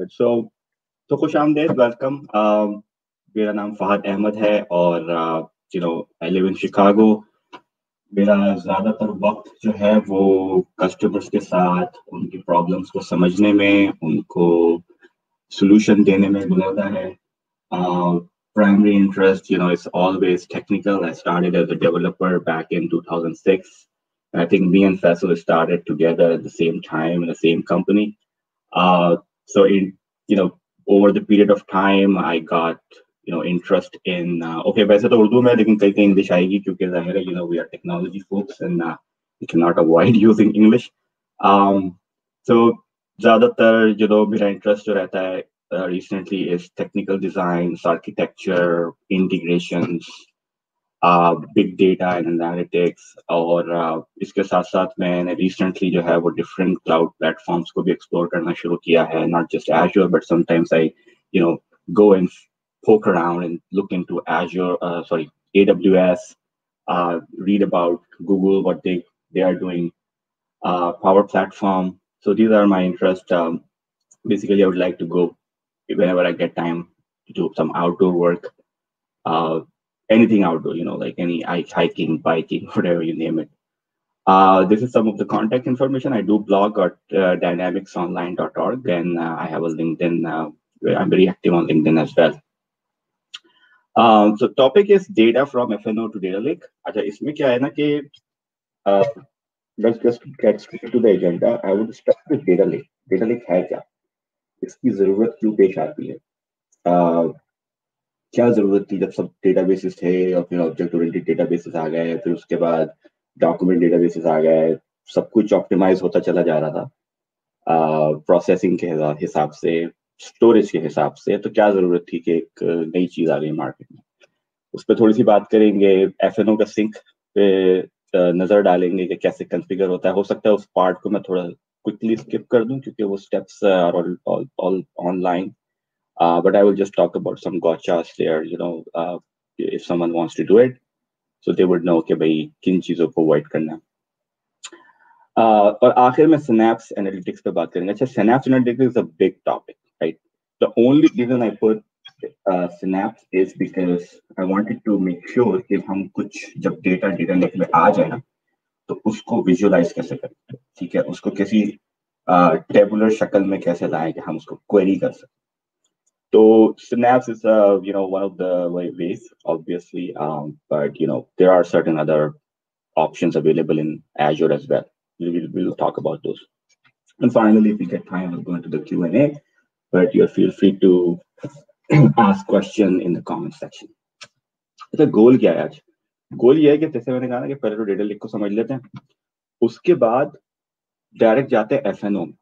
सो तो खुश आमदेद, वेलकम। मेरा नाम फहद अहमद है और आई लिव इन शिकागो। मेरा ज़्यादातर वक्त जो है वो कस्टमर्स के साथ उनकी प्रॉब्लम्स को समझने में, उनको solution देने में गुजरता है। Primary interest, it's always technical. I started as a developer back in 2006. I think me and Faisal started together at the same time in the same company. So you know, over the period of time, I got, interest in, okay, वैसे तो उर्दू में, लेकिन कहीं कहीं English आएगी क्योंकि ज़ाहिर है, we are technology folks and we cannot avoid using English. So ज़्यादातर मेरा इंटरेस्ट जो रहता है recently is technical designs, architecture, integrations, big data and analytics, और इसके साथ साथ मैंने recently जो है वो different cloud platforms को भी explore करना शुरू किया है, not just Azure, but sometimes I, go and poke around and look into Azure, AWS, read about Google, what they are doing, Power Platform. So these are my interests. Basically, I would like to go whenever I get time to do some outdoor work, uh, anything outdoor, like any hiking, biking, whatever you name it. This is some of the contact information. I do blog at dynamicsonline.org, and I have a LinkedIn. Where I'm very active on LinkedIn as well. So topic is data from FNO to data lake. अच्छा, इसमें क्या है ना कि let's just get straight to the agenda. I would start with data lake. Data lake है क्या? इसकी जरूरत क्यों पेश आती है? क्या जरूरत थी जब सब डेटाबेसेस थे और फिर ऑब्जेक्ट ओरिएंटेड डेटाबेसेस आ गए, फिर उसके बाद डॉक्यूमेंट डेटाबेसेस आ गए, सब कुछ ऑप्टिमाइज होता चला जा रहा था प्रोसेसिंग के हिसाब से, स्टोरेज के हिसाब से। तो क्या जरूरत थी कि एक नई चीज आ गई मार्केट में? उस पर थोड़ी सी बात करेंगे। एफएनओ का सिंक पे नजर डालेंगे कि कैसे कॉन्फ़िगर होता है। हो सकता है उस पार्ट को मैं थोड़ा क्विकली स्किप कर दूं क्योंकि वो steps are all online. But I will just talk about some gotchas there, if someone wants to do it, so they would know कि भाई किन चीजों को अवॉइड करना है. और आखिर में Synapse Analytics पे बात करेंगे. अच्छा, Synapse Analytics is a big topic, right? The only reason I put Synapse is because I wanted to make sure कि हम कुछ जब डेटा लेक में आ जाए ना, तो उसको विजुअलाइज कैसे करें, ठीक है, उसको किसी टेबुलर शक्ल में कैसे लाएं कि हम उसको क्वेरी कर सकें. So Synapse is, one of the ways, obviously, but there are certain other options available in Azure as well. We'll talk about those. And finally, if we get time, we'll go into the Q&A. But you feel free to ask question in the comment section. अच्छा, गोल क्या है आज? गोल ये है कि जैसे मैंने कहा ना कि पहले तो डेटा लेक को समझ लेते हैं, उसके बाद डायरेक्ट जाते हैं एफएनओ में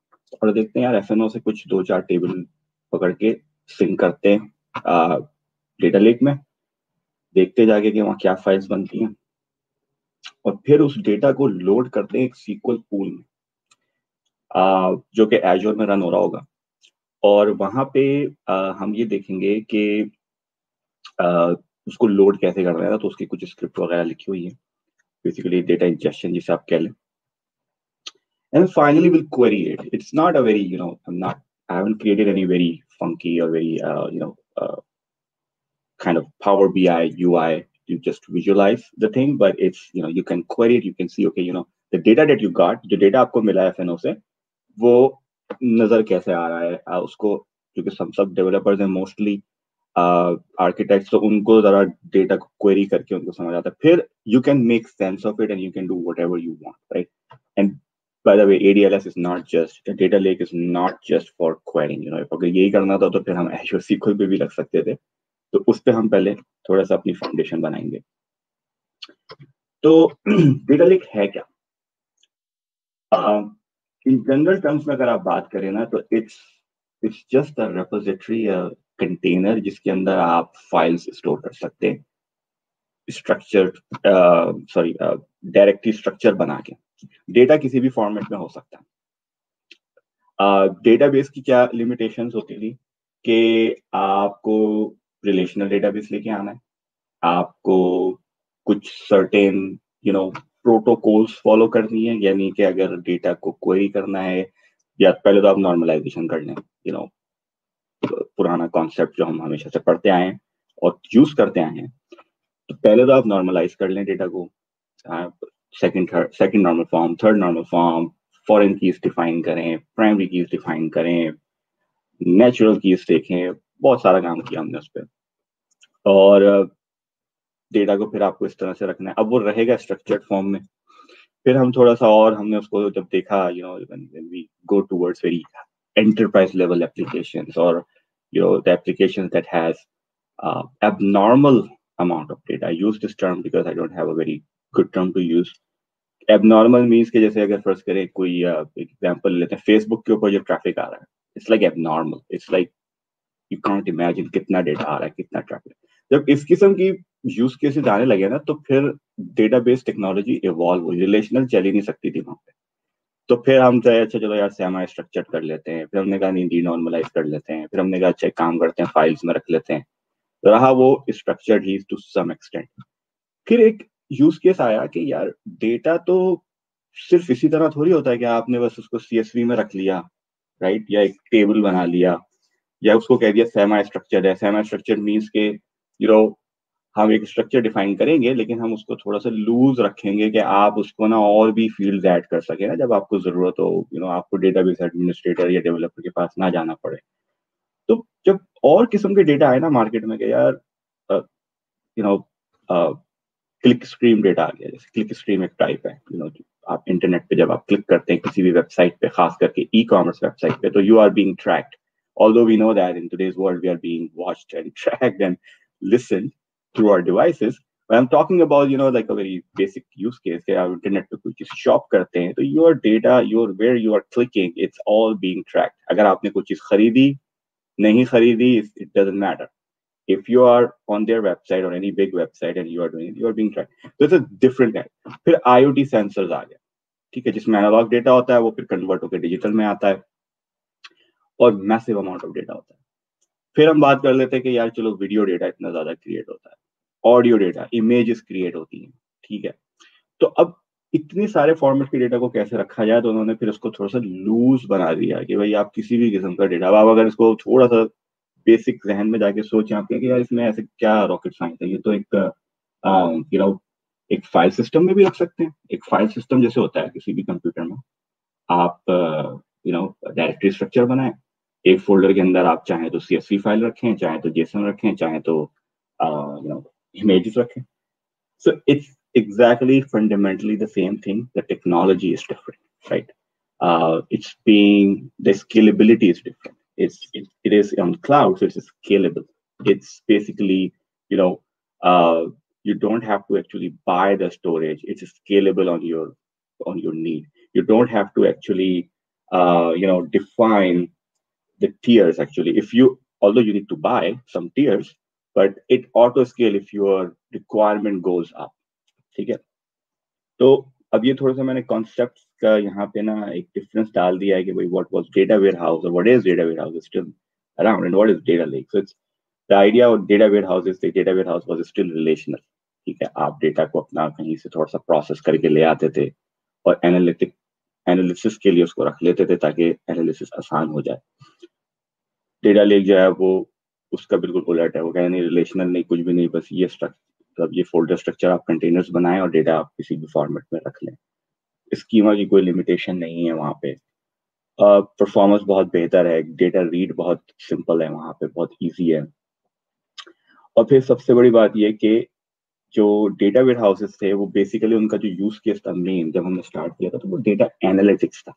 और देखते हैं यार एफएनओ से कुछ 2-4 टेबल पकड़ के सिंक करते हैं डेटा लेक में, देखते जाके कि वहाँ क्या फाइल्स बनती हैं और फिर उस डेटा को लोड करते हैं एक सीक्वल पूल में, जो कि एजोर में रन हो रहा होगा. और वहाँ पे हम ये देखेंगे कि उसको लोड कैसे करना है. तो उसकी कुछ स्क्रिप्ट वगैरह लिखी हुई है, बेसिकली डेटा इंजेक्शन जिसे आप कह लें. And finally we'll query it. It's not a very, I haven't created any very funky or very, kind of Power BI UI. You just visualize the thing, but it's, you can query it. You can see, okay, the data that you got, जो data आपको मिला है FNO से, वो नजर कैसे आ रहा है उसको, क्योंकि सब डेवलपर्स हैं मोस्टली आर्किटेक्ट्स, तो उनको जरा डेटा को क्वेरी करके उनको समझ आता है. फिर you can make sense of it and you can do whatever you want, right? And by the way, ADLS is not just, the data lake is not just for querying. if अगर यही करना था तो फिर हम Azure SQL पे भी रख सकते थे. तो उस पे हम पहले थोड़ा सा अपनी फाउंडेशन बनाएंगे. तो डेटा लेक है क्या? इन जनरल टर्म्स में अगर आप बात करें ना, तो it's just a repository, container जिसके अंदर आप फाइल्स स्टोर कर सकते हैं, स्ट्रक्चर्ड डायरेक्टरी स्ट्रक्चर बना के. डेटा किसी भी फॉर्मेट में हो सकता है. डेटाबेस की क्या लिमिटेशंस होती थी कि आपको रिलेशनल डेटाबेस लेके आना है, आपको कुछ सर्टेन प्रोटोकॉल्स फॉलो करनी है, यानी कि अगर डेटा को क्वेरी करना है या पहले तो आप नॉर्मलाइजेशन कर लें, पुराना कॉन्सेप्ट जो हम हमेशा से पढ़ते आए हैं और यूज करते आए हैं। तो पहले तो आप नॉर्मलाइज कर लें डेटा को, second normal form, third normal form, foreign keys define करें, प्राइमरी कीज डिफाइन करें, नेचुरल कीज देखें, बहुत सारा काम किया हमने उस पर। और डेटा को फिर आपको इस तरह से रखना है, अब वो रहेगा स्ट्रक्चर्ड फॉर्म में। फिर हम थोड़ा सा और हमने उसको जब देखा, you know, when we go towards very enterprise level applications, or you know, the applications that has abnormal amount of data. I use this term because I don't have a very good term to use. Abnormal means कि जैसे अगर first करें कोई example लेते हैं, Facebook के ऊपर जो ट्रैफिक आ रहा है, it's like abnormal, it's like you can't imagine कितना डेटा आ रहा है, कितना ट्रैफिक। जब इस किस्म की यूज केसेस आने लगे ना, तो फिर डेटाबेस टेक्नोलॉजी इवॉल्व हुई, रिलेशनल चल ही नहीं सकती थी वहां पे। तो फिर हम चाहे अच्छा चलो यार सेमी स्ट्रक्चर्ड कर लेते हैं, फिर हमने कहा नहीं डीनॉर्मलाइज कर लेते हैं, फिर हमने कहा अच्छा काम करते हैं फाइल्स में रख लेते हैं, रहा वो स्ट्रक्चर्ड ही टू सम एक्सटेंट। फिर एक यूज केस आया कि यार डेटा तो सिर्फ इसी तरह थोड़ी होता है कि आपने बस उसको सीएसवी में रख लिया, राइट, या एक टेबल बना लिया, या उसको कह दिया सेमी स्ट्रक्चर्ड है। सेमी स्ट्रक्चर्ड मीन्स के यू नो हम एक स्ट्रक्चर डिफाइन करेंगे लेकिन हम उसको थोड़ा सा लूज रखेंगे कि आप उसको ना और भी फील्ड ऐड कर सके ना जब आपको जरूरत हो, यू नो, आपको डेटाबेस एडमिनिस्ट्रेटर या डेवलपर के पास ना जाना पड़े। तो जब और किस्म के डेटा आए ना मार्केट में कि यार you know click stream data आ गया, जैसे क्लिक स्ट्रीम एक टाइप है, यू नो, आप इंटरनेट पे जब आप क्लिक करते हैं किसी भी वेबसाइट पे, खास करके ई कॉमर्स वेबसाइट पे, तो you are being tracked, although we know that in today's world we are being watched and tracked and listened through our devices. But I'm talking about, you know, like a very basic use case कि आप internet पे कोई चीज shop करते हैं तो your data, your where you are clicking, it's all being tracked. अगर आपने कोई चीज खरीदी, नहीं खरीदी, it doesn't matter. If you are on their website or any big website and you are doing it, you are being tracked. So it's a different kind. फिर IoT sensors आ गया, ठीक है, जिसमें एनालॉग डेटा होता है वो फिर convert होकर डिजिटल में आता है और मैसिव अमाउंट ऑफ डेटा होता है। फिर हम बात कर लेते हैं कि यार चलो वीडियो डेटा इतना ज्यादा क्रिएट होता है, ऑडियो डेटा, इमेजेस क्रिएट होती हैं, ठीक है। तो अब इतने सारे फॉर्मेट के डेटा को कैसे रखा जाए, तो उन्होंने फिर उसको थोड़ा सा लूज बना दिया कि भाई आप किसी भी किस्म का डेटा, अब आप अगर इसको थोड़ा सा बेसिक जहन में जाके सोचें आपके कि यार इसमें ऐसे क्या रॉकेट साइंस है, ये तो एक यू नो एक फाइल सिस्टम में भी रख सकते हैं। एक फाइल सिस्टम जैसे होता है किसी भी कंप्यूटर में, आप यू नो डायरेक्टरी स्ट्रक्चर बनाएं, एक फोल्डर के अंदर आप चाहे तो सीएसवी फाइल रखें, चाहे तो जेसन रखें, चाहे तो यू नो इमेजेस रखें। So it's exactly fundamentally the same thing. The technology is different, right? It's being the scalability is different. It is on cloud, so it's scalable. It's basically, you know, you don't have to actually buy the storage. It's scalable on your need. You don't have to actually you know define the tiers actually. If you, although you need to buy some tiers, but it auto scale if your requirement goes up, ठीक है। तो अब ये थोड़ा सा मैंने concept का यहाँ पे ना एक डिफरेंस डाल दिया है कि भाई व्हाट वाज डेटा वेयरहाउस और what is data warehouse is still around and what is data lake. So it's the idea of data warehouse is the data warehouse was still relational, ठीक है। आप data को अपना कहीं से थोड़ा सा प्रोसेस करके ले आते थे और एनालिसिस के लिए उसको रख लेते थे ताकि एनालिसिस आसान हो जाए। डेटा लेक जो है वो उसका बिल्कुल उलट है, वो कहना नहीं रिलेशनल नहीं कुछ भी नहीं, बस ये स्ट्रक्चर, मतलब ये फोल्डर स्ट्रक्चर आप कंटेनर्स बनाएं और डेटा आप किसी भी फॉर्मेट में रख लें। स्कीमा की कोई लिमिटेशन नहीं है वहाँ पे। परफॉर्मेंस बहुत बेहतर है, डेटा रीड बहुत सिंपल है वहाँ पे, बहुत इजी है। और फिर सबसे बड़ी बात ये कि जो डेटा वेयर हाउसेस थे वो बेसिकली उनका जो यूज केस था मेन जब हमने स्टार्ट किया था तो वो डेटा एनालिटिक्स था,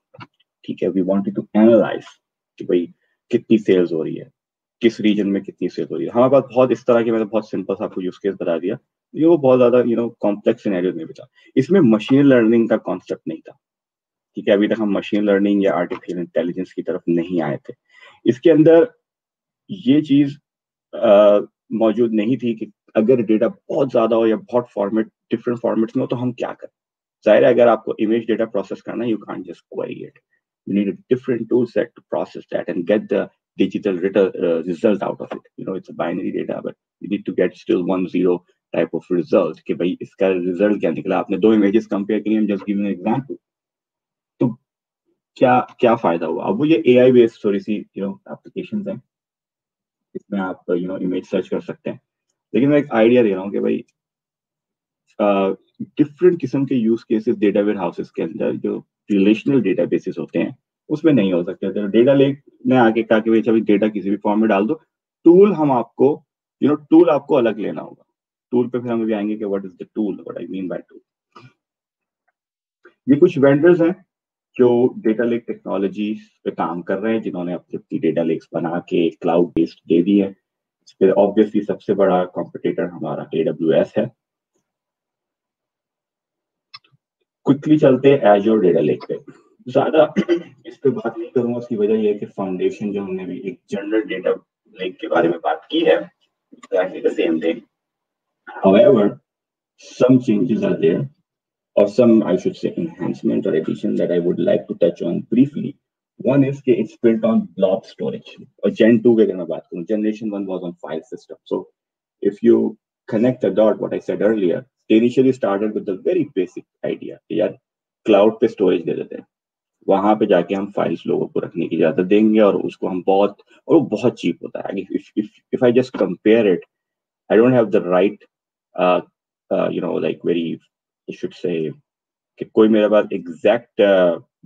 ठीक है। वी वांटेड टू एनालाइज कि भाई कितनी सेल्स हो रही है, किस रीजन में कितनी सेल हो रही है। हमारे पास बहुत इस तरह के, मैंने बहुत सिंपल सा आपको यूज केस बता दिया, ये वो बहुत ज्यादा यू नो कॉम्प्लेक्स सिनेरियो नहीं बचा। इसमें मशीन लर्निंग का कॉन्सेप्ट नहीं था, ठीक है। अभी तक हम मशीन लर्निंग या आर्टिफिशियल इंटेलिजेंस की तरफ नहीं आए थे। इसके अंदर ये चीज मौजूद नहीं थी कि अगर डेटा बहुत ज्यादा हो या बहुत फॉर्मेट डिफरेंट फॉर्मेट्स में हो तो हम क्या करें। जाहिर है अगर आपको इमेज डेटा प्रोसेस करना है, you can't just query it, you need a different tool set to process that and get the digital result out of it. You know, it's a binary data, but you need to get still 1-0 type of result कि भाई इसका result क्या निकला। आपने दो images compare करी, हम just giving an example, तो क्या क्या फायदा हुआ। अब वो ये एआई बेस्ड थोड़ी सी यू नो एप्लीकेशंस हैं, में आप इमेज सर्च कर सकते हैं। लेकिन मैं एक आइडिया दे रहा हूँ कि भाई डिफरेंट किस्म के use cases data warehouses के अंदर जो रिलेशनल डेटाबेसेस होते हैं उसमें नहीं हो सकते। तो डेटा लेक ने आके कहा कि भाई अभी डेटा किसी भी फॉर्म में डाल दो, टूल हम आपको टूल आपको अलग लेना होगा। टूल पे फिर हम भी आएंगे कि what is the tool, what I mean by tool. ये कुछ वेंडर्स हैं जो डेटा लेक टेक्नोलॉजी पे काम कर रहे हैं, जिन्होंने अपनी डेटा लेक्स बना के क्लाउड बेस्ड दे दी है। इस पे ऑब्वियसली सबसे बड़ा कॉम्पिटिटर हमारा AWS है। क्विकली चलते हैं एज़्योर डेटा लेक पे। ज्यादा इस पे बात नहीं करूंगा, उसकी वजह यह है कि फाउंडेशन जो हमने भी एक जनरल डेटा लेक के बारे में बात की है, exactly the same thing. However, some changes are there, or some, I should say, enhancement or addition that I would like to touch on briefly. One is that it's built on blob storage. और Gen 2 की अगर मैं बात करूं, Generation 1 was on file system. So if you connect the dot, what I said earlier, they initially started with the very basic idea कि यार cloud पे storage दे देते हैं, वहां पे जाके हम फाइल्स लोगों को रखने की इजाजत देंगे और उसको हम और वो बहुत चीप होता है। If I just compare it, I don't have the right like very I should say कि कोई मेरे पास एग्जैक्ट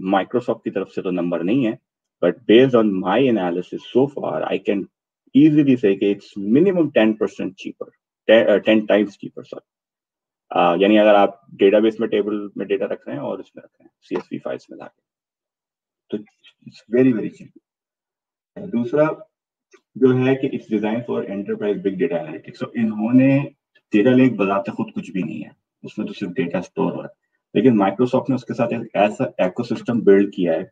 माइक्रोसॉफ्ट की तरफ से तो नंबर नहीं है, but based on my analysis so far I can easily say कि it's minimum 10% cheaper, 10 times cheaper, sorry। यानी अगर आप डेटाबेस में टेबल में डेटा रख रहे हैं और इसमें रख रहे हैं CSV फाइल्स में लाके, तो इट्स वेरी वेरी चीप। दूसरा जो है कि it's design for enterprise big data analytics. तो इन्होंने डेटा लेक बनाते खुद कुछ भी नहीं है, उसमें तो सिर्फ डेटा स्टोर हो रहा है, लेकिन माइक्रोसॉफ्ट ने उसके साथ एक ऐसा इकोसिस्टम बिल्ड किया है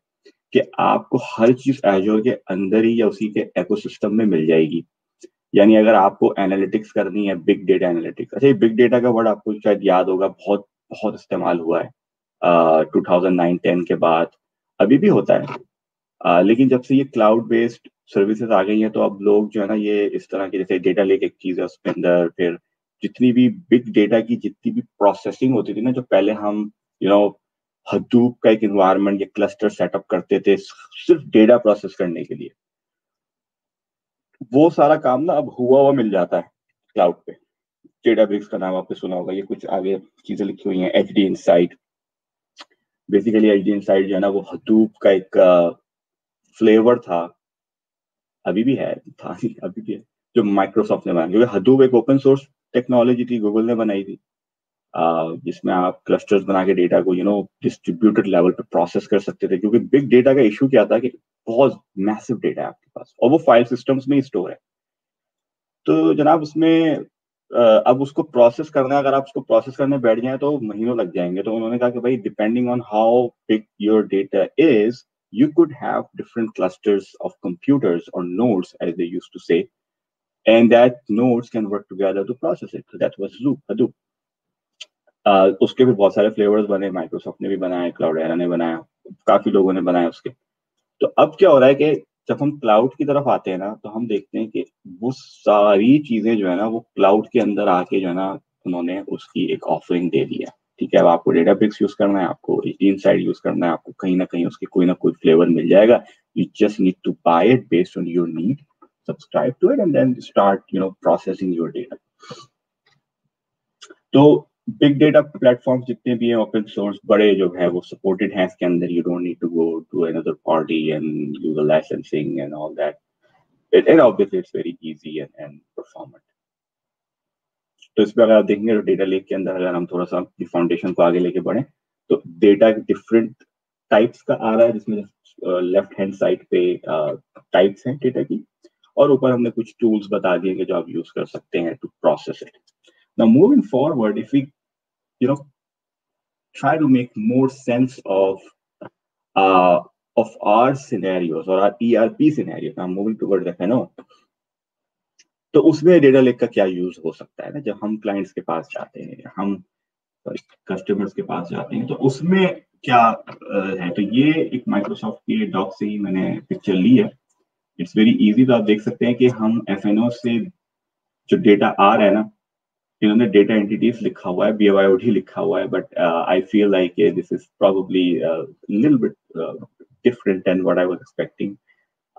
कि आपको हर चीज एजोर के अंदर ही या उसी के इकोसिस्टम में मिल जाएगी। यानी अगर आपको एनालिटिक्स करनी है, बिग डेटा एनालिटिक्स, अच्छा बिग डेटा का वर्ड आपको शायद याद होगा, बहुत बहुत इस्तेमाल हुआ है 2009-10 के बाद, अभी भी होता है। लेकिन जब से ये क्लाउड बेस्ड सर्विसेज आ गई हैं तो अब लोग जो है ना ये इस तरह की, जैसे डेटा लेक एक चीज है, उसके अंदर फिर जितनी भी बिग डेटा की जितनी भी प्रोसेसिंग होती थी ना, जो पहले हम हडूप का एक इन्वायरमेंट या क्लस्टर सेटअप करते थे सिर्फ डेटा प्रोसेस करने के लिए, वो सारा काम ना अब हुआ मिल जाता है क्लाउड पे। डेटाब्रिक्स का नाम आपने सुना होगा, ये कुछ आगे चीजें लिखी हुई हैं, HD insight. Basically HD insight जो है ना वो हडूप का एक फ्लेवर था, अभी भी है, था नहीं अभी भी है, जो माइक्रोसॉफ्ट ने बनाया, क्योंकि हडूप एक ओपन सोर्स टेक्नोलॉजी थी, गूगल ने बनाई थी, जिसमें आप क्लस्टर्स बना के डेटा को डिस्ट्रीब्यूटेड लेवल पे प्रोसेस कर सकते थे। क्योंकि बिग डेटा का इशू क्या था कि बहुत मैसिव डेटा है आपके पास और वो फाइल सिस्टम्स में ही स्टोर है। तो जनाब उसमें अब उसको प्रोसेस करना है, अगर आप उसको प्रोसेस करने बैठ जाए तो महीनों लग जाएंगे। तो उन्होंने कहा कि भाई depending on how big your data is, you could have different clusters of computers or nodes, as they used to say, and that nodes can work together to process it. So that was Hadoop. उसके भी बहुत सारे flavours बने, Microsoft ने भी बनाया, क्लाउडेरा ने बनाया, काफी लोगों ने बनाया उसके। तो अब क्या हो रहा है कि जब हम क्लाउड की तरफ आते हैं ना, तो हम देखते हैं कि वो सारी चीजें जो है ना वो क्लाउड के अंदर आके जो है ना उन्होंने उसकी एक ऑफरिंग दे दी है। ठीक है, अब आपको डेटाब्रिक्स यूज करना है, आपको इनसाइड यूज करना है, आपको कहीं ना कहीं उसके कोई ना कोई फ्लेवर मिल जाएगा। You just need to buy it based on your need, subscribe to it and then start processing your data. तो बिग डेटा प्लेटफॉर्म जितने भी हैं ओपन सोर्स बड़े जो है वो सपोर्टेड हैं इसके अंदर। You don't need to go to another party and do the licensing and all that, and obviously it's very easy and performant। तो इस पर अगर आप देखेंगे तो डेटा लेक के अंदर अगर हम थोड़ा सा फाउंडेशन को आगे लेके बढ़े तो डेटा डिफरेंट टाइप्स का आ रहा है, जिसमें लेफ्ट हैंड साइड पे टाइप्स हैं डेटा की, और ऊपर हमने कुछ टूल्स बता दिए कि जो आप यूज कर सकते हैं to process it. Now moving forward, if we try to make more sense of our scenarios or our ERP scenarios, I'm moving towards F&O, तो उसमें डेटा लेक का क्या यूज हो सकता है ना, जब हम क्लाइंट्स के पास जाते हैं, हम कस्टमर्स के पास जाते हैं, तो उसमें क्या है। तो ये एक माइक्रोसॉफ्ट के डॉक से ही मैंने पिक्चर ली है, इट्स वेरी इजी। तो आप देख सकते हैं कि हम F&O से जो डेटा आ रहा है ना, इन्होंने डेटा एंटिटीज लिखा हुआ है, BYOD लिखा हुआ है, but I feel like this is probably little bit different than what I was expecting.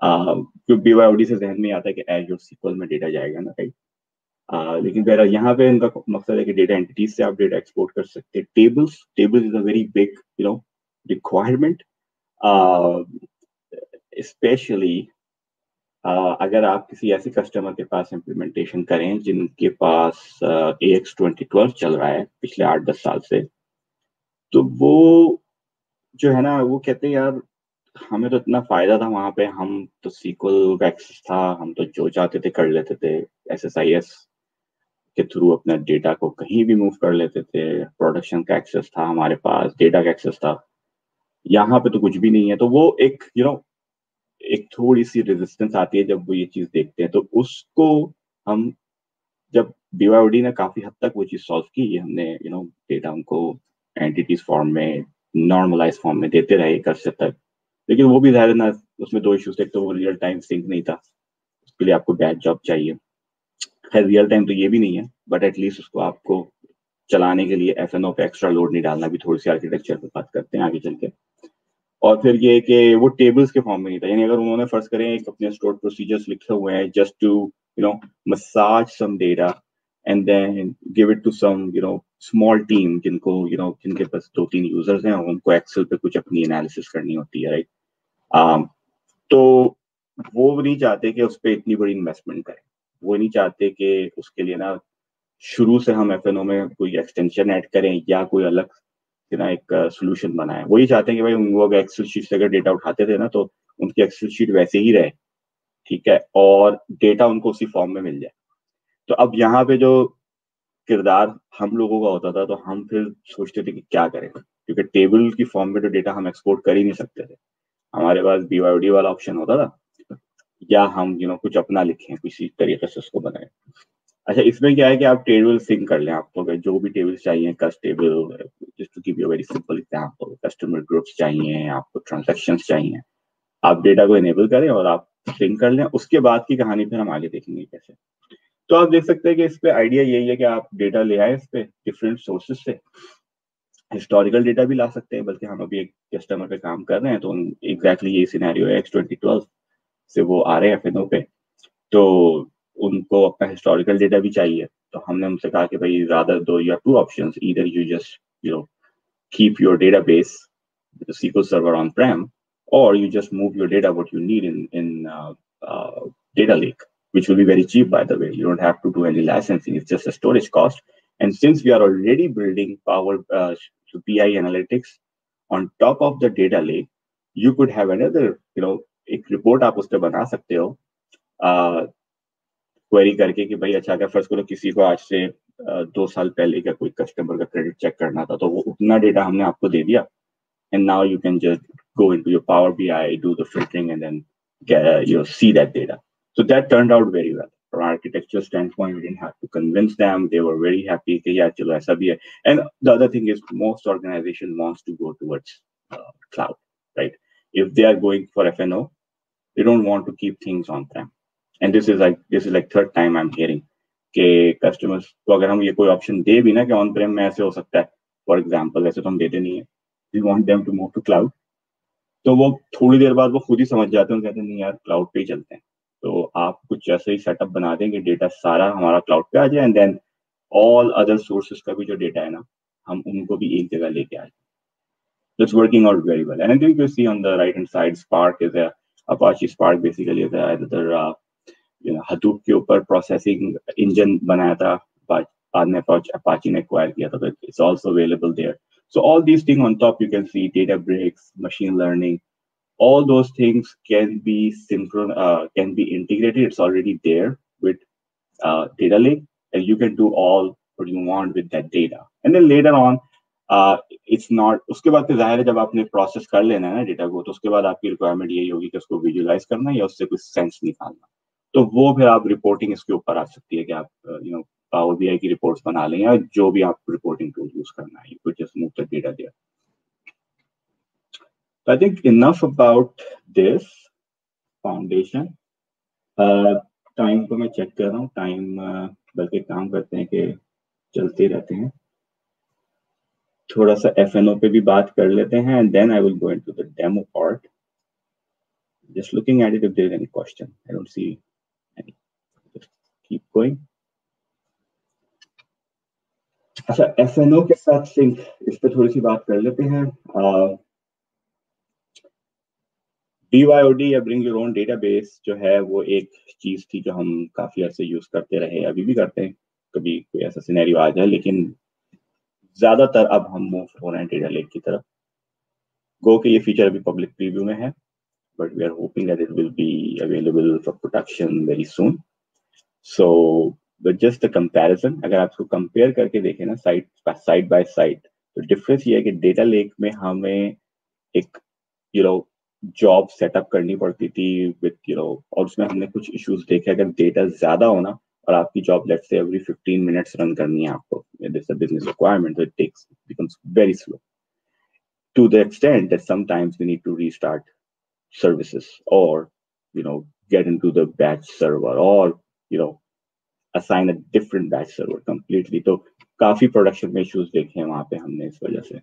क्योंकि BYOD से जहन में आता है कि एज़्योर SQL में डेटा जाएगा ना, राइट। लेकिन मेरा यहाँ पे इनका मकसद है कि डेटा एंटिटीज से आप डेटा एक्सपोर्ट कर सकते हैं। Tables is a very big requirement, specially अगर आप किसी ऐसे कस्टमर के पास इम्प्लीमेंटेशन करें जिनके पास AX 2012 चल रहा है पिछले 8-10 साल से, तो वो जो है ना, वो कहते हैं यार हमें तो इतना फायदा था वहां पे, हम तो SQL का एक्सेस था, हम तो जो चाहते थे कर लेते थे, SSIS के थ्रू अपना डेटा को कहीं भी मूव कर लेते थे, प्रोडक्शन का एक्सेस था हमारे पास, डेटा का एक्सेस था। यहाँ पे तो कुछ भी नहीं है, तो वो एक एक थोड़ी सी रेजिस्टेंस आती है जब वो ये चीज देखते हैं। तो उसको हम जब BYOD ने काफी हद तक वो चीज सॉल्व की, हमने डेटा उनको एंटिटीज फॉर्म में, नॉर्मलाइज फॉर्म में देते रहे एक अर्से तक। लेकिन वो भी ज़ाहिर है ना, उसमें 2 इश्यूज थे। तो वो रियल टाइम सिंक नहीं था, उसके लिए आपको बैच जॉब चाहिए। खैर रियल टाइम तो ये भी नहीं है, बट एटलीस्ट उसको आपको चलाने के लिए FNO पे एक्स्ट्रा लोड नहीं डालना। भी थोड़ी सी आर्किटेक्चर पे बात करते हैं आगे चल के। और फिर ये कि वो टेबल्स के फॉर्म में नहीं था, यानी अगर उन्होंने फर्ज करें एक अपने स्टोर प्रोसीजर्स लिखे हुए हैं just to massage some data and then give it to some small team जिनके पास 2-3 यूजर्स हैं, उनको एक्सेल पे कुछ अपनी एनालिसिस करनी होती है, राइट। तो वो नहीं चाहते कि उस पर इतनी बड़ी इन्वेस्टमेंट करें। वो नहीं चाहते कि उसके लिए ना शुरू से हम FNO में कोई एक्सटेंशन ऐड करें या कोई अलग एक सोल्यूशन बनाए। वो ये चाहते हैं कि भाई वो एक्सेल शीट से अगर डेटा उठाते थे ना, तो उनकी एक्सेल शीट वैसे ही रहे, ठीक है, और डेटा उनको उसी फॉर्म में मिल जाए। तो अब यहाँ पे जो किरदार हम लोगों का होता था, तो हम फिर सोचते थे कि क्या करें, क्योंकि टेबल की फॉर्म में तो डेटा हम एक्सपोर्ट कर ही नहीं सकते थे। हमारे पास BYOD वाला ऑप्शन होता था, या हम कुछ अपना लिखें, किसी तरीके से उसको बनाए। अच्छा, इसमें क्या है कि आप टेबल सिंक कर लें। आपको अगर जो भी टेबल्स चाहिए, कस्ट table, just to give you a very simple example, customer groups चाहिए, आपको ट्रांजैक्शंस चाहिए, आप डेटा को इनेबल करें और आप सिंक कर लें। उसके बाद की कहानी फिर हम आगे देखेंगे कैसे। तो आप देख सकते हैं कि इस पे आइडिया यही है कि आप डेटा ले आए इस पे डिफरेंट सोर्सेज से। हिस्टोरिकल डेटा भी ला सकते हैं, बल्कि हम अभी एक कस्टमर पे काम कर रहे हैं, तो एग्जैक्टली ये सिनेरियो है। X 2012 से वो आ रहे हैं FNO पे, तो उनको अपना हिस्टोरिकल डेटा भी चाहिए। तो हमने उनसे कहा कि भाई rather दो या 2 options, either you just keep your database with the SQL server on prem, or you just move your data what you need in data lake, which will be very cheap, by the way. You don't have to do any licensing, it's just a storage cost. And since we are already building Power BI analytics on top of the data lake, you could have another एक report आप उस पर बना सकते हो query करके कि भाई अच्छा, अगर फर्स्ट करो किसी को आज से 2 साल पहले का कोई कस्टमर का क्रेडिट चेक करना था, तो वो उतना डेटा हमने आपको दे दिया, and now you can just go into your Power BI, do the filtering, and then see that data. So that turned out very well. From an architecture standpoint, we didn't have to convince them. They were very happy. Yeah, chalo, aisa bhi hai. And the other thing is, most organization wants to go towards cloud, right? If they are going for FNO, they don't want to keep things on-prem. And this is like third time I'm hearing कि customers को अगर हम ये कोई option दे भी ना कि on-prem में ऐसे हो सकता है, for example, ऐसे तो हम देते नहीं है, we want them to move to cloud, तो वो थोड़ी देर बाद वो खुद ही समझ जाते हैं, कहते हैं नहीं यार क्लाउड पे ही चलते हैं। तो आप कुछ ऐसे ही सेटअप बना देंगे, डेटा सारा हमारा क्लाउड पे आ जाए, and then all other sources का भी जो डेटा है ना, हम उनको भी एक जगह लेके आए। It's working out very well. And I think you see on the right hand side, Spark is a Apache Spark basically is another Hadoop के ऊपर प्रोसेसिंग इंजन बनाया था, बाद में Apache ने acquire किया था, तो it's also available there. So all these things on top, you can see Databricks, machine learning, all those things can be can be integrated. It's already there with data lake, and you can do all what you want with that data. And then later on, it's not, उसके बाद फिर जाहिर है जब आपने process कर लेना है ना डेटा को, तो उसके बाद आपकी रिक्वायरमेंट यही होगी कि उसको विजुअलाइज करना या उससे कुछ सेंस निकालना। तो वो फिर आप रिपोर्टिंग इसके ऊपर आ सकती है कि आप पावर BI की रिपोर्ट्स बना लें, या जो भी आप रिपोर्टिंग टूल यूज करना है, you could just move the data there. So I think enough about this foundation. Time को मैं चेक कर रहा हूँ, टाइम बल्कि काम करते हैं कि चलते रहते हैं, थोड़ा सा FNO पे भी बात कर लेते हैं, and then I will go into the demo part. Just looking at it, if there is any question, I don't see any. Just keep going. अच्छा, FNO के साथ सिंक, इस पर थोड़ी सी बात कर लेते हैं. BYOD या ब्रिंग योर ओन डेटाबेस जो है वो एक चीज थी जो हम काफी अर्से यूज करते रहे, अभी भी करते हैं. कभी कोई ऐसा सिनेरियो आ जाए, लेकिन ज्यादातर अब हम मूव हो रहे हैं डेटा लेक की तरफ. गो के ये फीचर अभी पब्लिक प्रीव्यू में है, but we are hoping that it will be available for production very soon. So, but just the comparison, अगर आप इसको कंपेयर करके देखें ना साइड बाय साइड, तो डिफरेंस ये है कि डेटा लेक में हमें एक जॉब सेटअप करनी पड़ती थी विद और उसमें हमने कुछ इश्यूज देखे. अगर डेटा ज्यादा होना और आपकी job let's say every 15 minutes run करनी है आपको, this a business requirement, it takes becomes very slow to the extent that sometimes we need to restart services or get into the batch server or assign a different batch server completely. तो काफी production में issues देखे हैं वहां पे हमने इस वजह से,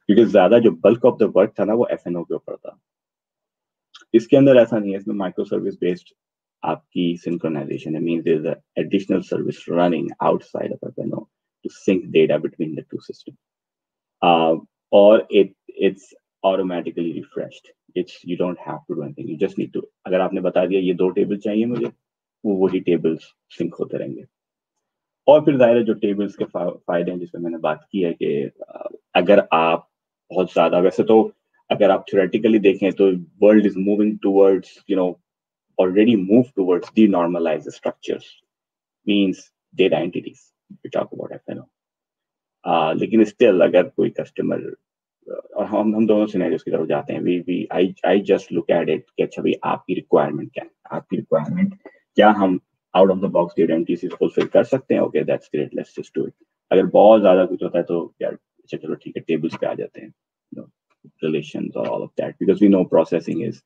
क्योंकि ज्यादा जो बल्क ऑफ द वर्क था ना वो FNO के ऊपर था. इसके अंदर ऐसा नहीं है, इसमें माइक्रो सर्विस बेस्ड आपकी सिंक्रोनाइजेशन है. Means there is a additional service running outside of FNO to sync data between the two systems. Or it's automatically refreshed. You don't have to do anything. You just need to, अगर आपने बता दिया ये 2 table चाहिए मुझे, वो वही tables sink होते रहेंगे. और फिर जाहिर है जो टेबल्स के फायदे हैं जिसमें मैंने बात की है कि अगर आप बहुत ज्यादा, वैसे तो अगर आप थ्योरेटिकली देखें तो world is moving towards already moved towards denormalized structures, means data entities. We talk about FNO. लेकिन स्टिल अगर कोई कस्टमर, और हम दोनों सिनेरियोस की तरफ जाते हैं, I just look at it कि अच्छा भाई आपकी रिक्वायरमेंट क्या है, आपकी रिक्वायरमेंट क्या हम out of the box data entities fulfil कर सकते हैं. Okay, that's great, let's just do it. अगर बहुत ज्यादा कुछ होता है तो यार अच्छा चलो ठीक है, टेबल्स पे आ जाते हैं, रिलेशंस और all of that, because we know processing is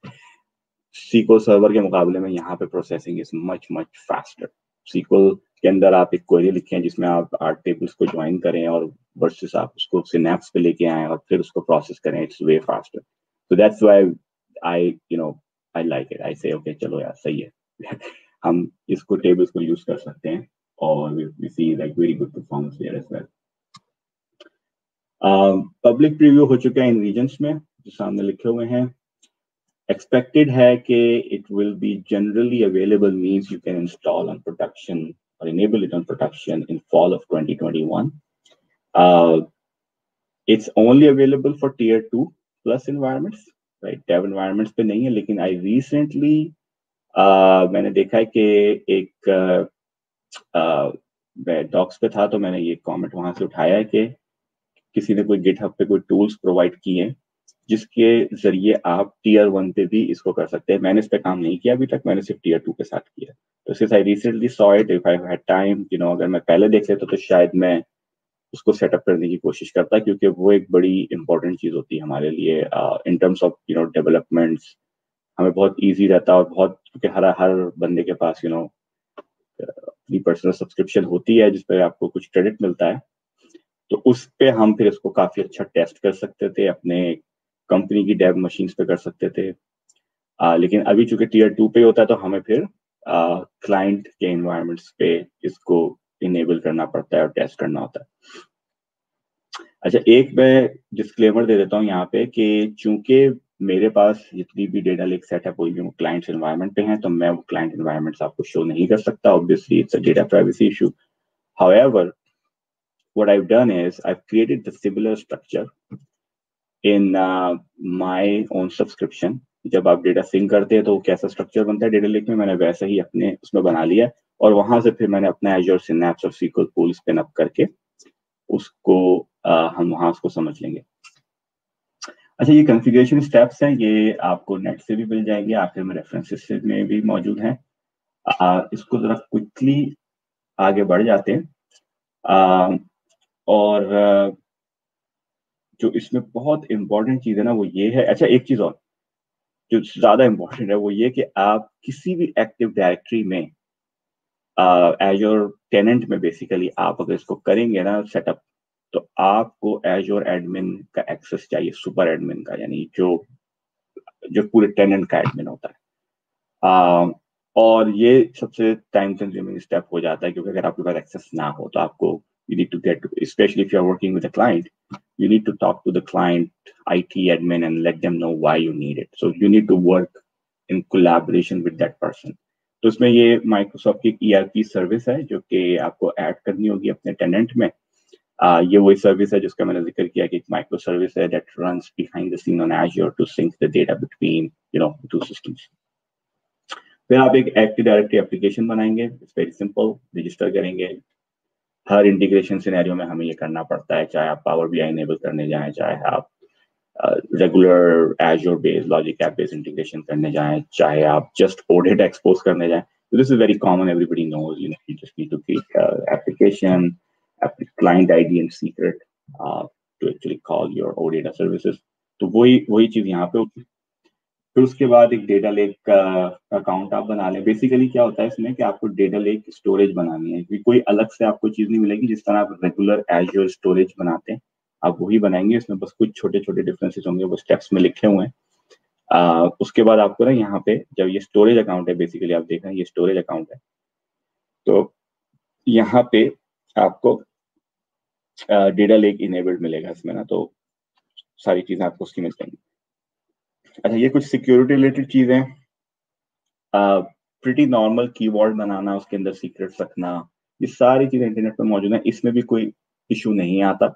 SQL server के मुकाबले में यहाँ पे processing is much faster. SQL के अंदर आप एक क्वेरी लिखें जिसमें आप 8 टेबल्स को ज्वाइन करें और वर्सेस आप उसको सिनैप्स पे लेके आए और फिर उसको प्रोसेस करें, it's way faster. So that's why I like it. I say okay चलो यार सही है हम इसको टेबल्स को यूज कर सकते हैं और we see like very good performance there as well. Public preview हो चुका है इन रीजन्स में जो सामने लिखे हुए हैं. Expected है कि it will be generally available, means you can install on production or enable it on production in fall of 2021. It's only available for tier 2 plus environments, right? Dev environments पे नहीं है, लेकिन I recently मैंने देखा है कि एक मैं डॉक्स पे था तो मैंने ये कमेंट वहां से उठाया है कि किसी ने कोई गिटहब पे कोई टूल्स प्रोवाइड किए हैं जिसके जरिए आप टीयर 1 पे भी इसको कर सकते हैं. मैंने इस पे काम नहीं किया अभी तक, मैंने सिर्फ टीयर 2 के साथ किया. तो since I recently saw it, if I had time, अगर मैं पहले देख लेता तो शायद मैं उसको सेटअप करने की कोशिश करता, क्योंकि वो एक बड़ी इंपॉर्टेंट चीज होती है हमारे लिए इन टर्म्स ऑफ डेवलपमेंट्स. हमें बहुत ईजी रहता है और बहुत, क्योंकि हर बंदे के पास अपनी पर्सनल सब्सक्रिप्शन होती है जिसपे आपको कुछ क्रेडिट मिलता है, तो उस पे हम फिर इसको काफी अच्छा टेस्ट कर सकते थे, अपने कंपनी की डेव मशीन्स पे कर सकते थे. लेकिन अभी चूंकि टीयर 2 पे होता है तो हमें फिर क्लाइंट के एनवायरनमेंट्स पे इसको इनेबल करना पड़ता है और टेस्ट करना होता है. अच्छा, एक मैं डिस्क्लेमर दे देता हूँ यहाँ पे कि चूंकि मेरे पास जितनी भी डेटा लेक सेटअप हुई है वो क्लाइंट्स एनवायरनमेंट पे हैं, तो मैं वो क्लाइंट एनवायरनमेंट्स आपको शो नहीं कर सकता. Obviously it's a data privacy issue. However, what I've done is I've created the similar structure in my own subscription. जब आप डेटा सिंक करते हैं तो कैसा स्ट्रक्चर बनता है डेटा लेक में, मैंने वैसा ही अपने उसमें बना लिया और वहां से फिर मैंने अपना Azure Synapse और SQL Pool स्पिन अप करके उसको हम वहां उसको समझ लेंगे. अच्छा, ये कॉन्फ़िगरेशन स्टेप्स हैं, ये आपको नेट से भी मिल जाएंगे, आखिर में रेफरेंसेस में भी मौजूद हैं. इसको जरा क्विकली आगे बढ़ जाते हैं. और जो इसमें बहुत इंपॉर्टेंट चीज है ना वो ये है. अच्छा, एक चीज और जो ज्यादा इंपॉर्टेंट है वो ये कि आप किसी भी एक्टिव डायरेक्टरी में एजोर टेनेंट में बेसिकली आप अगर इसको करेंगे ना सेटअप, तो आपको एजोर एडमिन का एक्सेस चाहिए, सुपर एडमिन का, यानी जो पूरे टेनेंट का एडमिन होता है. और ये सबसे टाइम कंज्यूमिंग स्टेप हो जाता है, क्योंकि अगर आपके पास एक्सेस ना हो तो आपको you need to get, specially if you are working with a client, you need to talk to the client IT admin and let them know why you need it. So you need to work in collaboration with that person. तो इसमें ये Microsoft की ERP service है जो कि आपको add करनी होगी अपने टेनेंट में। ये वही सर्विस है जिसका मैंने जिक्र किया कि एक माइक्रो सर्विस है that runs behind the scene on Azure to sync the data between two systems. फिर आप एक एक्टिव डायरेक्टरी एप्लीकेशन बनाएंगे, इट्स वेरी सिंपल, रजिस्टर करेंगे। हर इंटीग्रेशन सिनेरियो में हमें ये करना पड़ता है, चाहे आप पावर BI इनेबल करने जाएं, चाहे आप regular Azure based logic app based integration करने जाएं, चाहे आप जस्ट ऑडिट एक्सपोज करने जाएं। So this is very common, everybody knows, you just need to create application, client ID and secret to actually call your OData services. तो वही चीज यहाँ पे होगी। फिर उसके बाद एक डेटा लेक का अकाउंट आप बना लें। बेसिकली क्या होता है इसमें कि आपको डेटा लेक स्टोरेज बनानी है, कि कोई अलग से आपको चीज नहीं मिलेगी। जिस तरह आप रेगुलर एजूर स्टोरेज बनाते हैं आप वही बनाएंगे, इसमें बस कुछ छोटे छोटे डिफरेंसेस होंगे, वो स्टेप्स में लिखे हुए हैं। उसके बाद आपको ना यहाँ पे जब ये स्टोरेज अकाउंट है, बेसिकली आप देख रहे हैं ये स्टोरेज अकाउंट है, तो यहाँ पे आपको डेटा लेक इनेबल्ड मिलेगा इसमें ना, तो सारी चीजें आपको उसकी मिल जाएंगी। अच्छा, ये कुछ सिक्योरिटी रिलेटेड चीजें, प्रिटी नॉर्मल कीवर्ड बनाना, उसके अंदर सीक्रेट्स रखना, ये सारी चीजें इंटरनेट पे मौजूद है, इसमें भी कोई इशू नहीं आता,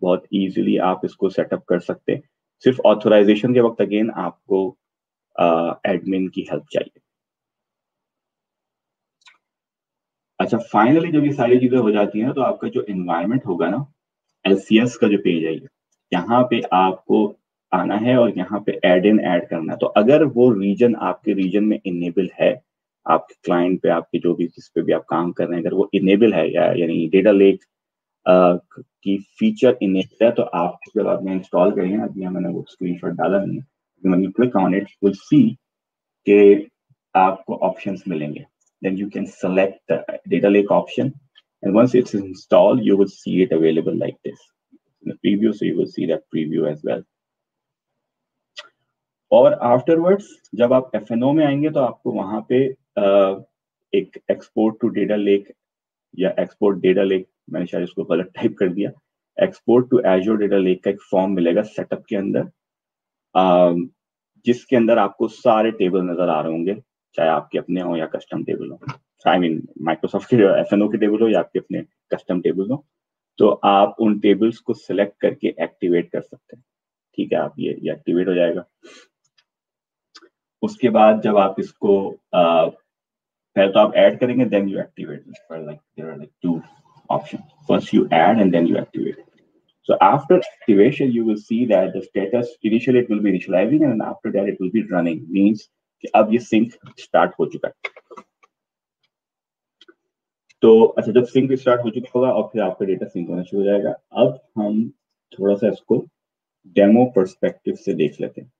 बहुत इजीली आप इसको सेटअप कर सकते हैं। सिर्फ ऑथराइजेशन के वक्त अगेन आपको एडमिन की हेल्प चाहिए। अच्छा, फाइनली जब ये सारी चीजें हो जाती हैं तो आपका जो एनवायरनमेंट होगा ना, LCS का जो पेज है, यहाँ पे आपको आना है और यहाँ पे ऐड करना है। तो अगर वो रीजन आपके रीजन में इनेबल है, आपके क्लाइंट पे, आपके जो भी जिस पे भी आप काम कर रहे हैं, अगर वो इनेबल है या यानी डेटा लेक की फीचर इनेबल है, तो आप जब आपने इंस्टॉल करेंगे ना, अभी मैंने वो स्क्रीनशॉट डाला नहीं है, when you click on it, you'll see कि आपको ऑप्शंस मिलेंगे। Then you can select the data lake option, and once it's installed, you will see it available like this in the preview, so you will see that preview as well. और afterwards जब आप FNO में आएंगे तो आपको वहां पे एक एक्सपोर्ट टू डेटा लेक या एक्सपोर्ट डेटा लेक, मैंने शायद इसको गलत टाइप कर दिया, export to Azure data lake का एक फॉर्म मिलेगा सेटअप के अंदर, जिसके अंदर आपको सारे टेबल नजर आ रहे होंगे, चाहे आपके अपने हो या कस्टम टेबल हो, आई मीन माइक्रोसॉफ्ट के FNO के टेबल हो या आपके अपने कस्टम टेबल हो, तो आप उन टेबल्स को सिलेक्ट करके एक्टिवेट कर सकते हैं। ठीक है, आप ये एक्टिवेट हो जाएगा। उसके बाद जब आप इसको पहले तो आप ऐड करेंगे, then you activate, like there are like two options, first you add and then you activate. So after activation you will see that the status initially it will be initializing and after that it will be running, means कि अब ये sink start हो चुका है। तो अच्छा, जब sink start हो चुका होगा और फिर आपका डेटा सिंक होना शुरू हो जाएगा। अब हम थोड़ा सा इसको डेमो पर्सपेक्टिव से देख लेते हैं।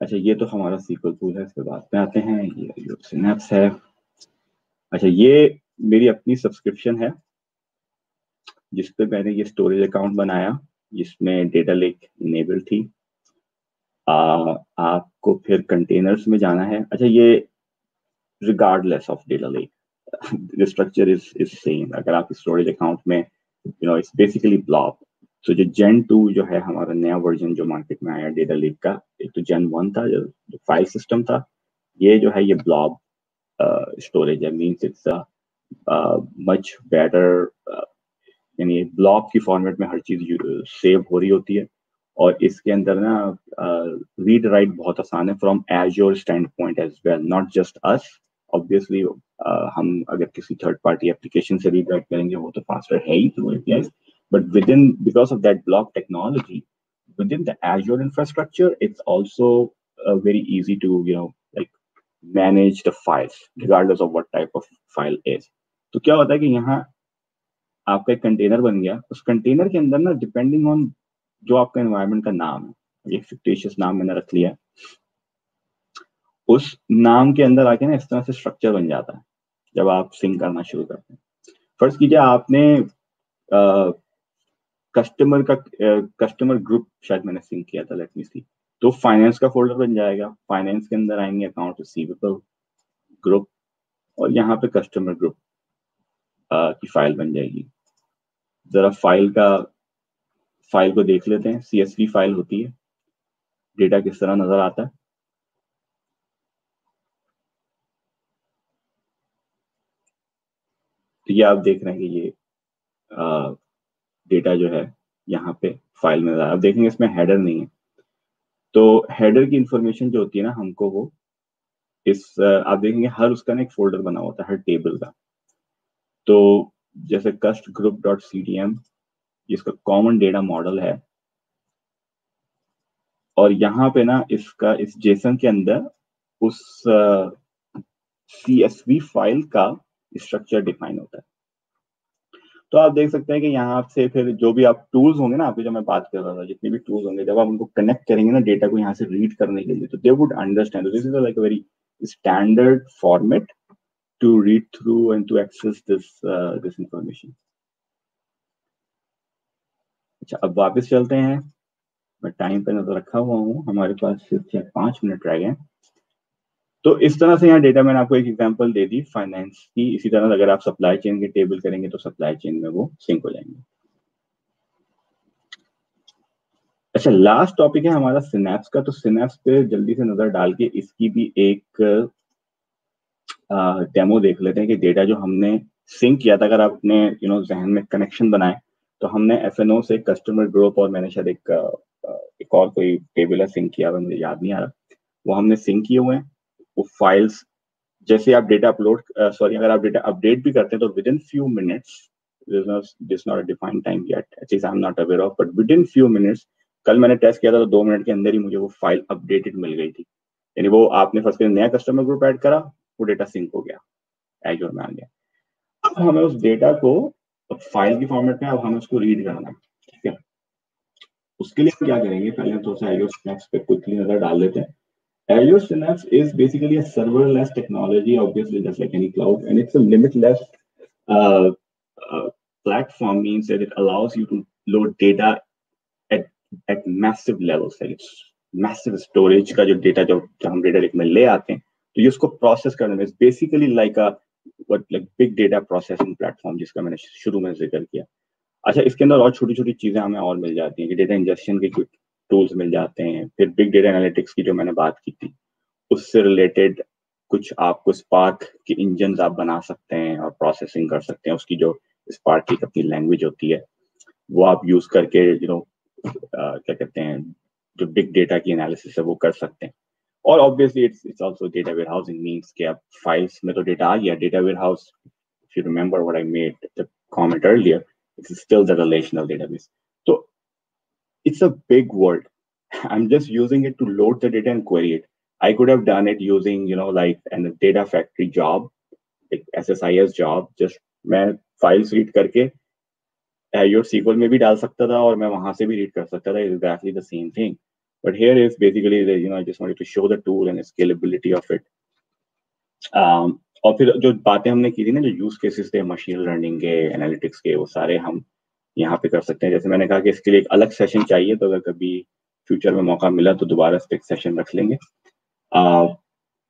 अच्छा, ये तो हमारा SQL टूल है, इसके बाद में आते हैं, ये सिनेप्स है। अच्छा, ये मेरी अपनी सब्सक्रिप्शन है जिसपे मैंने ये स्टोरेज अकाउंट बनाया, जिसमें डेटा लेक इनेबल थी। आपको फिर कंटेनर्स में जाना है। अच्छा, ये regardless of data lake, the structure is same। अगर आप स्टोरेज अकाउंट में it's basically blob। तो जो Gen 2 जो है हमारा नया वर्जन जो मार्केट में आया डेटा लेक का, एक तो Gen 1 था जो फाइल सिस्टम था, ये जो है ये ब्लॉब स्टोरेज है, मींस इट्स मच बेटर, यानी ब्लॉब की फॉर्मेट में हर चीज सेव हो रही होती है और इसके अंदर ना रीड राइट बहुत आसान है from Azure standpoint as well, not just us obviously. हम अगर किसी थर्ड पार्टी एप्लीकेशन से रीड राइट करेंगे वो तो फास्टर है ही through APIs, but because of that block technology within the Azure infrastructure, it's also very easy to like manage the files regardless of what type of file is। तो क्या होता है कि यहाँ आपका एक कंटेनर बन गया, उस कंटेनर के अंदर ना डिपेंडिंग ऑन जो आपका एनवायरनमेंट का नाम है, एक फिक्टिशियस नाम मैंने रख लिया, उस नाम के अंदर आके ना इस तरह से स्ट्रक्चर बन जाता है जब आप सिंक करना शुरू करते हैं। फर्स्ट कीजिए आपने कस्टमर ग्रुप शायद मैंने सिंक किया था, लेट मी सी। तो फाइनेंस का फोल्डर बन जाएगा। फाइनेंस के अंदर आएंगे अकाउंट रिसीवेबल ग्रुप, और यहाँ पे कस्टमर ग्रुप की फाइल बन जाएगी। जरा फाइल को देख लेते हैं। CSV फाइल होती है। डेटा किस तरह नजर आता है। तो ये आप देख रहे हैं कि ये डेटा जो है यहाँ पे फाइल में आप देखेंगे इसमें हेडर नहीं है। तो हेडर की इंफॉर्मेशन जो होती है ना, हमको वो आप देखेंगे हर उसका ना एक फोल्डर बना होता है हर टेबल का। तो जैसे कस्ट ग्रुप डॉट CDM जिसका कॉमन डेटा मॉडल है, और यहाँ पे ना इसका इस जेसन के अंदर उस CSV फाइल का स्ट्रक्चर डिफाइन होता है। तो आप देख सकते हैं कि यहाँ से फिर जो भी आप टूल्स होंगे ना, आपके जो मैं बात कर रहा था, जितने भी टूल्स होंगे, जब आप उनको कनेक्ट करेंगे ना डेटा को यहाँ से रीड करने के लिए, तो they would understand. This is like a very standard format to read through and to access this information. अच्छा, अब वापस चलते हैं। मैं टाइम पे नजर रखा हुआ हूँ, हमारे पास सिर्फ 5 मिनट रह गए। तो इस तरह से यहाँ डेटा मैंने आपको एक एग्जांपल दे दी फाइनेंस की। इसी तरह अगर आप सप्लाई चेन के टेबल करेंगे तो सप्लाई चेन में वो सिंक हो जाएंगे। अच्छा, लास्ट टॉपिक है हमारा सिनेप्स का। तो सिनेप्स पे जल्दी से नजर डाल के इसकी भी एक डेमो देख लेते हैं कि डेटा जो हमने सिंक किया था, अगर आप अपने जहन में कनेक्शन बनाए, तो हमने FNO से कस्टमर ग्रुप और मैंने शायद एक और कोई टेबल है सिंक किया हुआ, मुझे याद नहीं आ रहा, वो हमने सिंक किए हुए हैं। वो फाइल्स जैसे आप डेटा अगर आप डेटा अपडेट भी करते हैं तो with in few minutes, this not a defined time yet, at least I am not aware of, but with in few minutes, कल मैंने टेस्ट किया था तो 2 मिनट के अंदर ही मुझे वो फाइल अपडेटेड मिल गई थी। यानी वो आपने फर्स्ट नया कस्टमर ग्रुप ऐड करा, वो डेटा सिंक हो गया, एजोर में आ गया। अब हमें उस डेटा को फाइल की फॉर्मेट में, अब हमें उसको रीड करना है, ठीक है। उसके लिए हम क्या करेंगे, पहले हम थोड़ा सा एजोर स्नैप्स पे क्विकली नजर डाल लेते हैं। Azure Synapse is basically a serverless technology, obviously, just like any cloud, and it's a limitless uh, platform. Means that it allows you to load data at at massive levels. Like it's massive storage का जो data जो हम data lake में ले आते हैं, तो ये उसको process करने में basically like a big data processing platform, जिसका मैंने शुरू में जिक्र किया। अच्छा, इसके अंदर और छोटी छोटी चीजें हमें और मिल जाती हैं कि डेटा इंजेक्शन के कुछ टूल्स मिल जाते हैं। फिर बिग डेटा एनालिटिक्स की जो मैंने बात की थी, उससे रिलेटेड कुछ आपको स्पार्क के इंजन आप बना सकते हैं और प्रोसेसिंग कर सकते हैं। उसकी जो स्पार्क की अपनी लैंग्वेज होती है, वो आप यूज करके क्या कहते हैं, जो बिग डेटा की एनालिसिस है वो कर सकते हैं। और obviously it's also data warehousing, means कि आप फाइल्स में तो डेटा आ गया, data warehouse, if you remember what I made the comment earlier, it's still the relational database. So it's a big word. I'm just using it to load the data and query it. I could have done it using, like a data factory job, like SSIS job. Just मैं files read करके Azure SQL में भी डाल सकता था और मैं वहां से भी read कर सकता था. It's exactly the same thing. But here is basically I just wanted to show the tool and the scalability of it. और फिर जो बातें हमने की थी ना, जो यूज केसेस थे मशीन लर्निंग के, एनालिटिक्स के, वो सारे हम यहाँ पे कर सकते हैं। जैसे मैंने कहा कि इसके लिए एक अलग सेशन चाहिए, तो अगर कभी फ्यूचर में मौका मिला तो दोबारा इस पे एक सेशन रख लेंगे।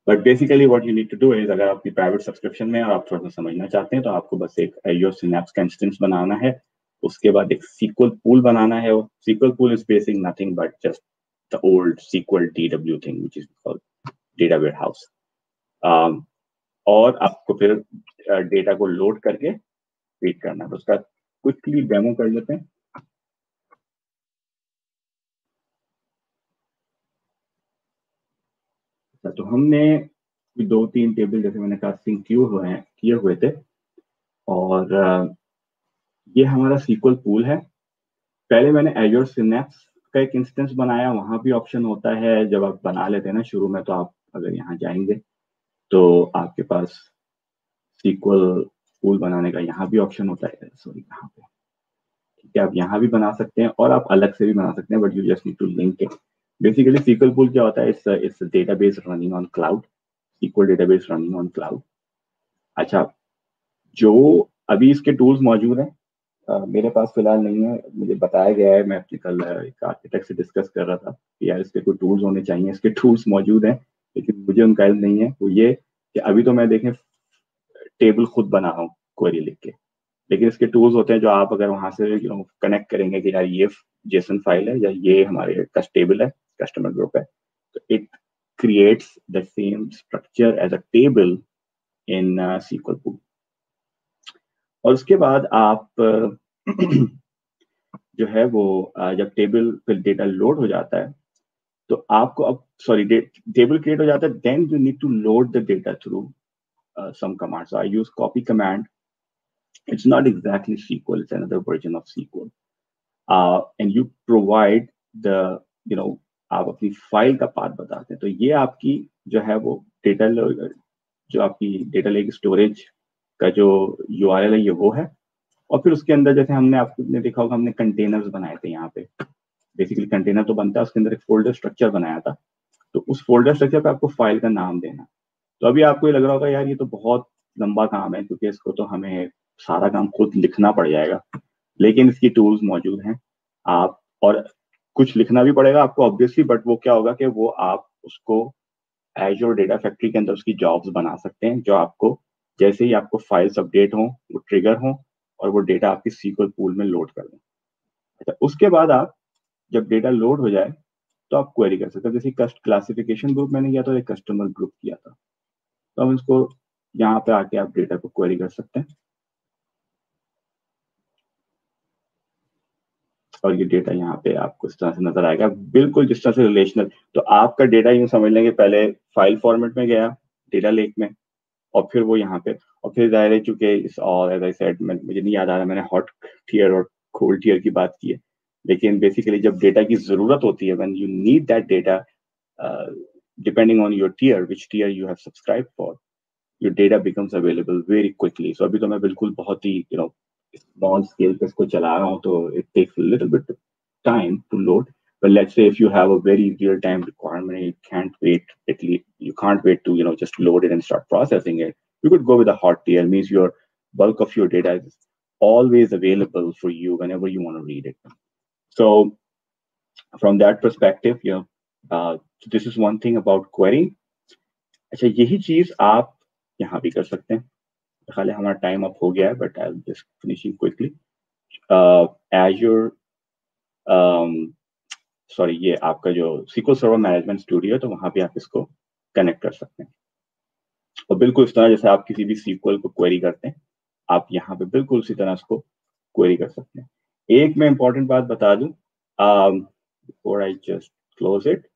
But basically what you need to do is, अगर आपकी प्राइवेट सब्सक्रिप्शन में और आप थोड़ा सा समझना चाहते हैं, तो आपको बस एक Azure Synapse का इंस्टेंस बनाना है। उसके बाद एक SQL पूल बनाना है। SQL pool is basic nothing but just the old SQL DW thing which is called data warehouse. और आपको फिर डेटा को लोड करके रीड करना है। तो उसका क्विकली डेमो कर लेते हैं। तो हमने 2-3 टेबल, जैसे मैंने कहा, सिंक किए हुए थे, और ये हमारा SQL पूल है। पहले मैंने Azure Synapse का एक इंस्टेंस बनाया। वहां भी ऑप्शन होता है जब आप बना लेते हैं ना शुरू में, तो आप अगर यहाँ जाएंगे तो आपके पास SQL पूल बनाने का यहाँ भी ऑप्शन होता है। सॉरी, यहाँ पे ठीक है, आप यहाँ भी बना सकते हैं और आप अलग से भी बना सकते हैं, but you just need to link it. Basically SQL pool क्या होता है, it's database running on cloud, SQL database running on cloud. अच्छा, जो अभी इसके टूल्स मौजूद हैं, मेरे पास फिलहाल नहीं है, मुझे बताया गया है, मैं अपने कल एक आर्किटेक्ट से डिस्कस कर रहा था कि यार इसके कोई टूल्स होने चाहिए, इसके टूल्स मौजूद हैं लेकिन मुझे उनका इल्म नहीं है। वो ये कि अभी तो मैं देखें टेबल खुद बना रहा हूँ क्वेरी लिख के, लेकिन इसके टूल्स होते हैं जो आप अगर वहां से कनेक्ट करेंगे कि यार ये जेसन फाइल है या ये हमारे टेबल है, कस्टमर ग्रुप है, तो it creates the same structure as a table in SQL Pool। और उसके बाद आप जो है वो जब टेबल पे डेटा लोड हो जाता है तो आपको अब सॉरी टेबल क्रिएट हो जाता है, then you need to load the data through some commands. So I use copy command. It's not exactly SQL, it's another version of SQL. And you provide the you know आप अपनी file का path बताते हैं, तो ये आपकी जो है वो डेटा, जो आपकी डेटा लेक स्टोरेज का जो यूआरएल है ये वो है। और फिर उसके अंदर जैसे हमने आपने देखा होगा हमने कंटेनर्स बनाए थे यहाँ पे, बेसिकली कंटेनर तो बनता है, उसके अंदर एक फोल्डर स्ट्रक्चर बनाया था, तो उस फोल्डर स्ट्रक्चर पे आपको फाइल का नाम देना। तो अभी आपको ये लग रहा होगा यार ये तो बहुत लंबा काम है क्योंकि इसको तो हमें सारा काम खुद लिखना पड़ जाएगा, लेकिन इसकी टूल्स मौजूद हैं। आप और कुछ लिखना भी पड़ेगा आपको ऑब्वियसली, बट वो क्या होगा कि वो आप उसको एज़्योर डेटा फैक्ट्री के अंदर उसकी जॉब्स बना सकते हैं, जो आपको जैसे ही आपको फाइल्स अपडेट हों वो ट्रिगर हों और वो डेटा आपकी सीक्वल पूल में लोड कर दें। अच्छा, उसके बाद आप जब डेटा लोड हो जाए तो आप क्वेरी कर सकते हैं। जैसे क्लासिफिकेशन ग्रुप मैंने किया था, एक कस्टमर ग्रुप किया था, तो हम इसको यहाँ पे आके आप डेटा को क्वेरी कर सकते हैं और ये डेटा यहाँ पे आपको इस तरह से नजर आएगा, बिल्कुल जिस तरह से रिलेशनल। तो आपका डेटा यूं समझ लेंगे पहले फाइल फॉर्मेट में गया डेटा लेक में, और फिर वो यहाँ पे, और फिर जाहिर है चूंकि इस और एज आई सेड मुझे नहीं याद आ रहा मैंने हॉट टियर और कोल्ड टियर की बात की है, लेकिन बेसिकली जब डेटा की जरूरत होती है, when you need that data, depending on your tier, which tier you have subscribe for, your data becomes available very quickly. So अभी तो मैं बिल्कुल बहुत ही small scale पे इसको चला रहा हूँ, तो it takes a little bit time to load. But let's say if you have a very real time requirement and you can't wait, at least you can't wait to just load it and start processing it, you could go with a hot tier. Means your bulk of your data is always available for you whenever you want to read it. So from that perspective, this is one thing about querying. अच्छा, यही चीज आप यहाँ भी कर सकते हैं। खाली हमारा टाइम अप हो गया है, but I will just finishing quickly. Azure sorry ये आपका जो SQL सर्वर मैनेजमेंट स्टूडियो है, तो वहां पे आप इसको कनेक्ट कर सकते हैं और बिल्कुल इस तरह जैसे आप किसी भी SQL को क्वेरी करते हैं, आप यहाँ पे बिल्कुल उसी तरह उसको क्वेरी कर सकते हैं। एक मैं इंपॉर्टेंट बात बता दूं before I just close it,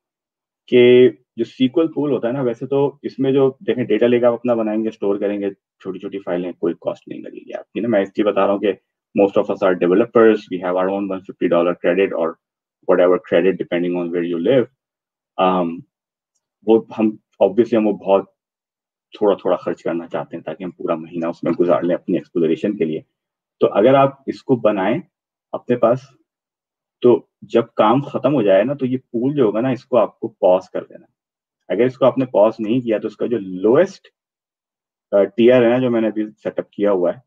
कि जो SQL पूल होता है ना, वैसे तो इसमें जो देखें डेटा लेकर आप अपना बनाएंगे, स्टोर करेंगे, छोटी छोटी फाइलें, कोई कॉस्ट नहीं लगेगी आपकी ना। मैं इसलिए बता रहा हूँ कि most of us are developers, we have our own $150 credit और whatever credit depending on where you live. वो हम ऑब्वियसली हम वो बहुत थोड़ा थोड़ा खर्च करना चाहते हैं ताकि हम पूरा महीना उसमें गुजार लें अपनी एक्सप्लोरेशन के लिए। तो अगर आप इसको बनाएं अपने पास, तो जब काम खत्म हो जाए ना, तो ये पूल जो होगा ना, इसको आपको पॉज कर देना। अगर इसको आपने पॉज नहीं किया तो इसका जो लोएस्ट टीयर है ना, जो मैंने अभी सेटअप किया हुआ है,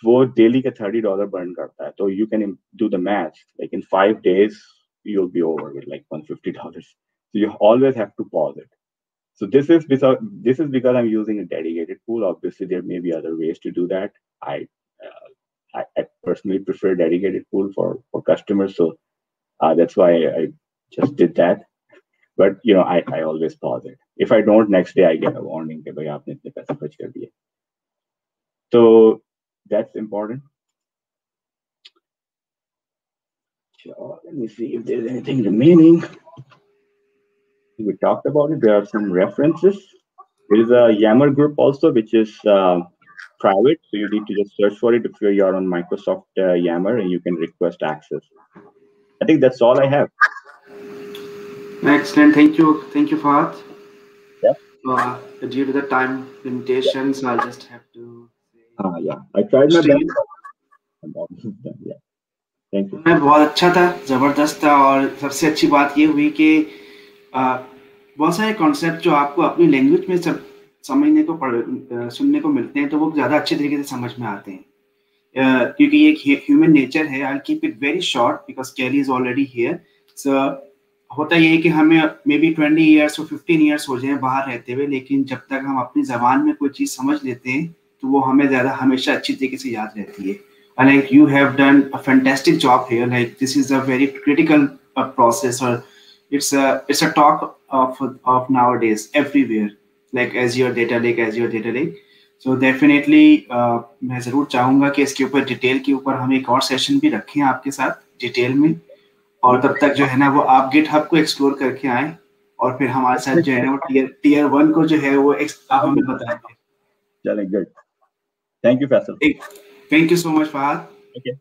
वो डेली के $30 बर्न करता है। तो you can do the math, like in 5 days you will be over with like $150। So you always have to pause it. So this is because I'm using a dedicated pool. Obviously, there may be other ways to do that. I personally prefer dedicated pool for customers, so that's why I just did that. But I always pause it. If I don't, next day I get a warning that bhai aapne itne paise kharch kar diye. So that's important. So let me see if there's anything remaining. We talked about it. There are some references. There is a Yammer group also, which is private, so you need to just search for it if you're on Microsoft Yammer, and you can request access. I think that's all I have. Excellent. Thank you, Fahad. Yeah. Due to the time limitations, I'll just have to say. Yeah. I tried my best. Yeah. Thank you. बहुत अच्छा था, जबरदस्त था, और सबसे अच्छी बात ये हुई कि बहुत सारे कॉन्सेप्ट जो आपको अपनी लैंग्वेज में समझने को सुनने को मिलते हैं, तो वो ज़्यादा अच्छे तरीके से समझ में आते हैं। क्योंकि ये एक ह्यूमन नेचर है। I keep it very short because Kelly is already here. So होता ये है कि हमें मे बी 20 ईयर्स और 15 ईयर्स हो जाए बाहर रहते हुए, लेकिन जब तक हम अपनी जबान में कोई चीज समझ लेते हैं तो वो हमें ज्यादा हमेशा अच्छी तरीके से याद रहती है। And like you have done a fantastic job here. Like this is a very critical process, or it's a talk of nowadays everywhere. Like Azure Data Lake, Azure Data Lake. So definitely मैं जरूर चाहूंगा कि इसके ऊपर detail के ऊपर हम एक और सेशन भी रखें आपके साथ डिटेल में, और तब तक जो है ना वो आप GitHub को एक्सप्लोर करके आए और फिर हमारे साथ जो है ना वो टीयर 1 को जो है वो आप हमें बताएंगे। चलें, good. Thank you Faisal. Thank you so much, Fahad. Okay.